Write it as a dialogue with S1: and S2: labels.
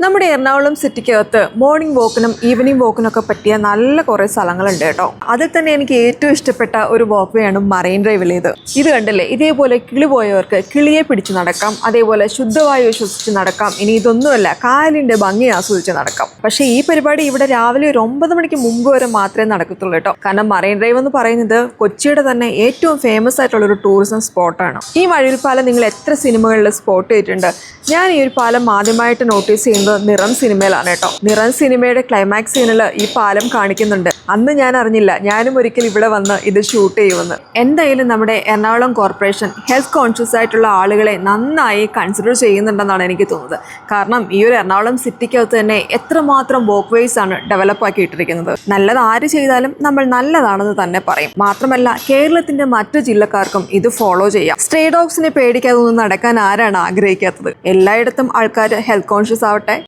S1: നമ്മുടെ Ernakulam സിറ്റിക്കകത്ത് morning വോക്കിനും evening വോക്കിനും ഒക്കെ പറ്റിയ നല്ല കുറേ സ്ഥലങ്ങളുണ്ട് കേട്ടോ. അതിൽ തന്നെ എനിക്ക് ഏറ്റവും ഇഷ്ടപ്പെട്ട ഒരു വാക്ക് വേ ആണ് മറൈൻ ഡ്രൈവിലേത്. ഇത് കണ്ടില്ലേ, ഇതേപോലെ കിളി പോയവർക്ക് കിളിയെ പിടിച്ച് നടക്കാം, അതേപോലെ ശുദ്ധവായു ശ്വസിച്ച് നടക്കാം. ഇനി ഇതൊന്നുമല്ല, കായലിന്റെ ഭംഗി ആസ്വദിച്ച് നടക്കാം. പക്ഷേ ഈ പരിപാടി ഇവിടെ രാവിലെ ഒരു 9 മണിക്ക് മുമ്പ് വരെ മാത്രമേ നടക്കത്തുള്ളൂ കേട്ടോ. കാരണം മറൈൻ ഡ്രൈവ് എന്ന് പറയുന്നത് കൊച്ചിയുടെ തന്നെ ഏറ്റവും ഫേമസ് ആയിട്ടുള്ള ഒരു ടൂറിസം സ്പോട്ടാണ്. ഈ വഴിയിൽ പാലം നിങ്ങൾ എത്ര സിനിമകളിൽ സ്പോട്ട് ചെയ്തിട്ടുണ്ട്? ഞാൻ ഈ ഒരു പാലം ആദ്യമായിട്ട് നോട്ടീസ് ചെയ്യുന്നത് നിറം സിനിമയിലാണ് കേട്ടോ. നിറം സിനിമയുടെ ക്ലൈമാക്സ് സീനിൽ ഈ പാലം കാണിക്കുന്നുണ്ട്. അന്ന് ഞാൻ അറിഞ്ഞില്ല, ഞാനും ഒരിക്കൽ ഇവിടെ വന്ന് ഇത് ഷൂട്ട് ചെയ്യുമെന്ന്. എന്തായാലും നമ്മുടെ എറണാകുളം കോർപ്പറേഷൻ ഹെൽത്ത് കോൺഷ്യസ് ആയിട്ടുള്ള ആളുകളെ നന്നായി കൺസിഡർ ചെയ്യുന്നുണ്ടെന്നാണ് എനിക്ക് തോന്നുന്നത്. കാരണം ഈ ഒരു എറണാകുളം സിറ്റിക്കകത്ത് തന്നെ എത്രമാത്രം വോക്ക് വേസ് ആണ് ഡെവലപ്പ് ആക്കിയിട്ടിരിക്കുന്നത്. നല്ലത് ആര് ചെയ്താലും നമ്മൾ നല്ലതാണെന്ന് തന്നെ പറയും. മാത്രമല്ല കേരളത്തിന്റെ മറ്റു ജില്ലക്കാർക്കും ഇത് ഫോളോ ചെയ്യാം. സ്ട്രേ ഡോഗ്സിനെ പേടിക്കാതെ ഒന്നും നടക്കാൻ ആരാണ് ആഗ്രഹിക്കാത്തത്? എല്ലായിടത്തും ആൾക്കാർ ഹെൽത്ത് കോൺഷ്യസ് ആവട്ടെ.